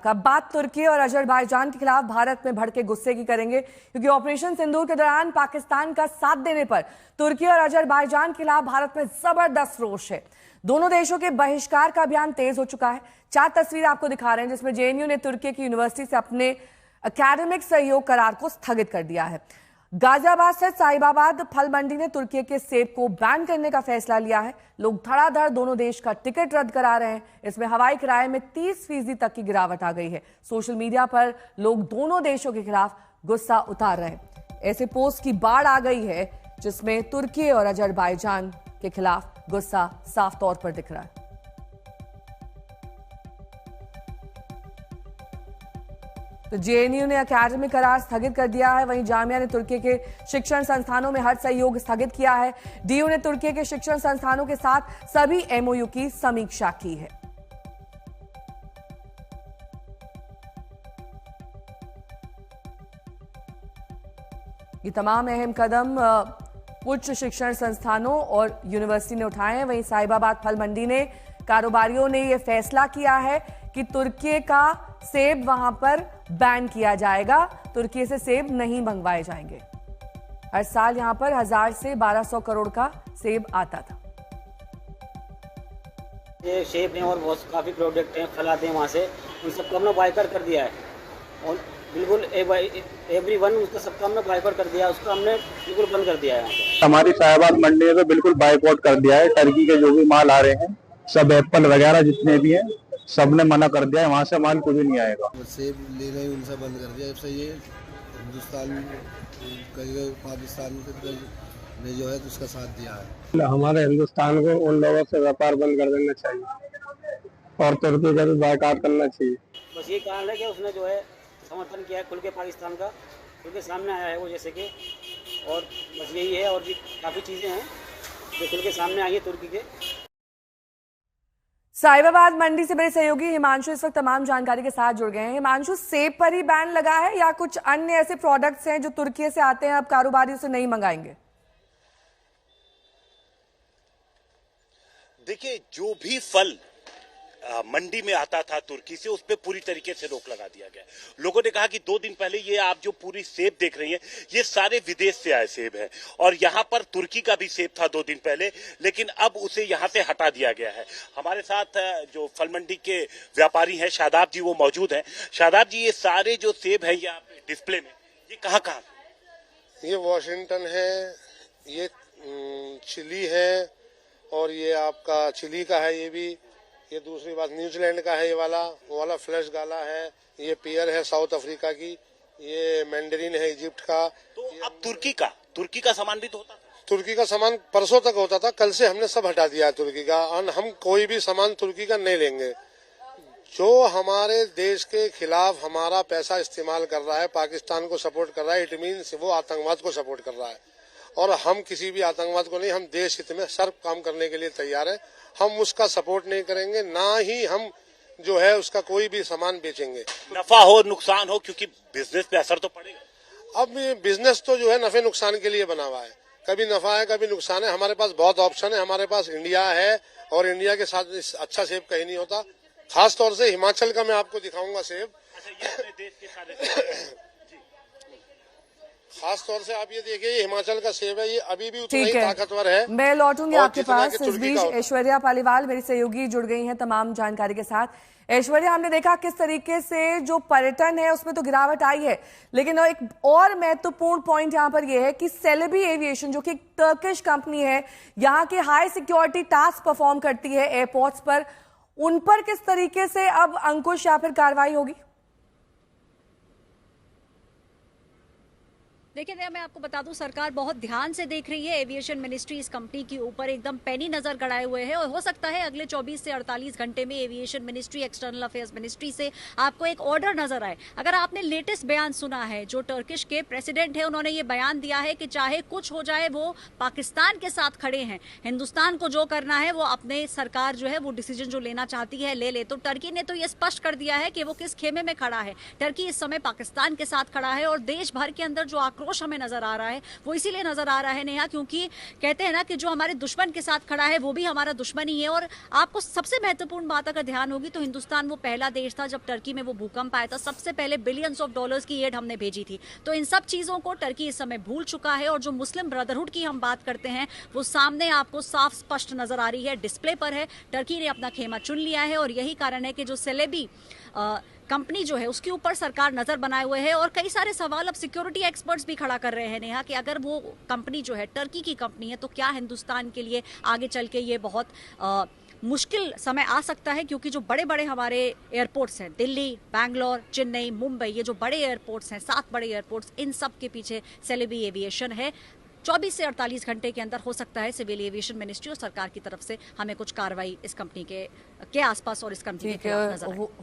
अब बात तुर्की और अजरबैजान के खिलाफ भारत में भड़के गुस्से की करेंगे, क्योंकि ऑपरेशन सिंदूर के दौरान पाकिस्तान का साथ देने पर तुर्की और अजरबैजान के खिलाफ भारत में जबरदस्त रोष है। दोनों देशों के बहिष्कार का अभियान तेज हो चुका है। 4 तस्वीर आपको दिखा रहे हैं, जिसमें जेएनयू ने तुर्की की यूनिवर्सिटी से अपने एकेडमिक सहयोग करार को स्थगित कर दिया है। गाजियाबाद से साहिबाबाद फल मंडी ने तुर्की के सेब को बैन करने का फैसला लिया है। लोग धड़ाधड़ दोनों देश का टिकट रद्द करा रहे हैं। इसमें हवाई किराए में 30% तक की गिरावट आ गई है। सोशल मीडिया पर लोग दोनों देशों के खिलाफ गुस्सा उतार रहे हैं। ऐसे पोस्ट की बाढ़ आ गई है जिसमें तुर्की और अजरबैजान के खिलाफ गुस्सा साफ तौर पर दिख रहा है। तो जेएनयू ने एकेडमिक करार स्थगित कर दिया है। वहीं जामिया ने तुर्की के शिक्षण संस्थानों में हर सहयोग स्थगित किया है। डीयू ने तुर्की के शिक्षण संस्थानों के साथ सभी एमओयू की समीक्षा की है। ये तमाम अहम कदम उच्च शिक्षण संस्थानों और यूनिवर्सिटी ने उठाए हैं। वहीं साहिबाबाद फल मंडी ने कारोबारियों ने यह फैसला किया है कि तुर्की का सेब वहां पर बैन किया जाएगा। तुर्की से सेब नहीं मंगवाए जाएंगे। हर साल यहां पर 1000 से 1200 करोड़ का सेब आता था। ये सेब हैं और बहुत काफी प्रोडक्ट हैं, फल आते हैं वहां से, उन सबको हमने बायकॉट कर दिया है और बिल्कुल एवरीवन उसका सबका हमने बायकॉट कर दिया है। उसका हमने बिल्कुल बंद कर दिया है। हमारी साहिबाबाद मंडी में तो बिल्कुल बायकॉट कर दिया है। टर्की के जो भी माल आ रहे हैं, सब एप्पल वगैरह जितने भी हैं, सबने मना कर दिया है। वहाँ से माल कुछ भी नहीं आएगा। सेब लेना ही उनसे बंद कर दिया। जब से ये हिंदुस्तान पाकिस्तान ने जो है तो उसका साथ दिया है। हमारे हिंदुस्तान को उन लोगों से व्यापार बंद कर देना चाहिए और तुर्की का भी बायकॉट करना चाहिए। बस ये कारण है कि उसने जो है समर्थन किया है खुल के पाकिस्तान का, खुल के सामने आया है वो, जैसे कि, और बस यही है। और भी काफ़ी चीज़ें हैं जो खुल के सामने आई है तुर्की के। साहिबाबाद मंडी से मेरे सहयोगी हिमांशु इस वक्त तमाम जानकारी के साथ जुड़ गए हैं। हिमांशु, सेब पर ही बैन लगा है या कुछ अन्य ऐसे प्रोडक्ट्स हैं जो तुर्की से आते हैं अब कारोबारियों से नहीं मंगाएंगे? देखिए, जो भी फल मंडी में आता था तुर्की से, उस पे पूरी तरीके से रोक लगा दिया गया। लोगों ने कहा कि 2 दिन पहले ये आप जो पूरी सेब देख रही हैं, ये सारे विदेश से आए सेब हैं और यहाँ पर तुर्की का भी सेब था 2 दिन पहले, लेकिन अब उसे यहाँ से हटा दिया गया है। हमारे साथ जो फल मंडी के व्यापारी हैं शादाब जी, वो मौजूद हैं। शादाब जी, ये सारे जो सेब है यहाँ पे डिस्प्ले में, ये कहाँ कहाँ? ये वॉशिंगटन है, ये चिली है और ये आपका चिली का है। ये भी, ये दूसरी बात न्यूजीलैंड का है। ये वाला, वो वाला फ्लैश गाला है। ये पियर है साउथ अफ्रीका की। ये मैंडरीन है इजिप्ट का। तो अब तुर्की का सामान भी तो होता था। तुर्की का सामान परसों तक होता था, कल से हमने सब हटा दिया है तुर्की का। और हम कोई भी सामान तुर्की का नहीं लेंगे। जो हमारे देश के खिलाफ हमारा पैसा इस्तेमाल कर रहा है, पाकिस्तान को सपोर्ट कर रहा है, इट मीन्स वो आतंकवाद को सपोर्ट कर रहा है। और हम किसी भी आतंकवाद को नहीं, हम देश हित में सर्व काम करने के लिए तैयार है। हम उसका सपोर्ट नहीं करेंगे, ना ही हम जो है उसका कोई भी सामान बेचेंगे। नफा हो नुकसान हो, क्योंकि बिजनेस पे असर तो पड़ेगा। अब ये बिजनेस तो जो है नफे नुकसान के लिए बना हुआ है। कभी नफा है कभी नुकसान है। हमारे पास बहुत ऑप्शन है। हमारे पास इंडिया है और इंडिया के साथ अच्छा सेब कहीं नहीं होता। खास तौर से हिमाचल का मैं आपको दिखाऊंगा सेब। देश के सारे खास तौर से आप ये देखिए, ये हिमाचल का सेब है। ये अभी भी उतना ही ताकतवर है। मैं लौटूंगी आपके पास। इस बीच ऐश्वर्या पालीवाल मेरी सहयोगी जुड़ गई हैं तमाम जानकारी के साथ। ऐश्वर्या, हमने देखा किस तरीके से जो पर्यटन है उसमें तो गिरावट आई है, लेकिन एक और महत्वपूर्ण पॉइंट यहाँ पर यह है कि सेलेबी एविएशन, जो कि एक टर्किश कंपनी है, यहाँ के हाई सिक्योरिटी टास्क परफॉर्म करती है एयरपोर्ट्स पर, उन पर किस तरीके से अब अंकुश या फिर कार्रवाई होगी? देखिए, मैं आपको बता दूं, सरकार बहुत ध्यान से देख रही है। एविएशन मिनिस्ट्री इस कंपनी के ऊपर एकदम पैनी नजर गड़ाए हुए है और हो सकता है अगले 24 से 48 घंटे में aviation ministry, external affairs ministry से आपको एक ऑर्डर नजर आए। अगर आपने लेटेस्ट बयान सुना है, जो टर्किश के प्रेसिडेंट है, उन्होंने ये बयान दिया है कि चाहे कुछ हो जाए, वो पाकिस्तान के साथ खड़े हैं। हिंदुस्तान को जो करना है वो अपने सरकार जो है वो डिसीजन जो लेना चाहती है ले ले। तो टर्की ने तो ये स्पष्ट कर दिया है कि वो किस खेमे में खड़ा है। टर्की इस समय पाकिस्तान के साथ खड़ा है और देश भर के अंदर जो आक्रोश रोष हमें नजर आ रहा है वो इसीलिए नजर आ रहा है नेहा, क्योंकि कहते हैं ना कि जो हमारे दुश्मन के साथ खड़ा है वो भी हमारा दुश्मन ही है। और आपको सबसे महत्वपूर्ण बात अगर ध्यान होगी तो हिंदुस्तान वो पहला देश था जब टर्की में वो भूकंप आया था, सबसे पहले बिलियंस ऑफ डॉलर्स की एड हमने भेजी थी। तो इन सब चीजों को टर्की इस समय भूल चुका है। और जो मुस्लिम ब्रदरहुड की हम बात करते हैं वो सामने आपको साफ स्पष्ट नजर आ रही है, डिस्प्ले पर है। टर्की ने अपना खेमा चुन लिया है और यही कारण है कि जो सेलेबी कंपनी जो है उसके ऊपर सरकार नजर बनाए हुए है। और कई सारे सवाल अब सिक्योरिटी एक्सपर्ट्स भी खड़ा कर रहे हैं नेहा कि अगर वो कंपनी जो है टर्की की कंपनी है तो क्या हिंदुस्तान के लिए आगे चल के ये बहुत मुश्किल समय आ सकता है, क्योंकि जो बड़े बड़े हमारे एयरपोर्ट्स हैं दिल्ली, बैंगलोर, चेन्नई, मुंबई, ये जो बड़े एयरपोर्ट्स हैं 7 बड़े एयरपोर्ट्स, इन सब के पीछे सेलेबी एविएशन है। 24 से 48 घंटे के अंदर हो सकता है सिविल एविएशन मिनिस्ट्री और सरकार की तरफ से हमें कुछ कार्रवाई इस कंपनी के आसपास और इस कंपनी के खिलाफ नजर आए।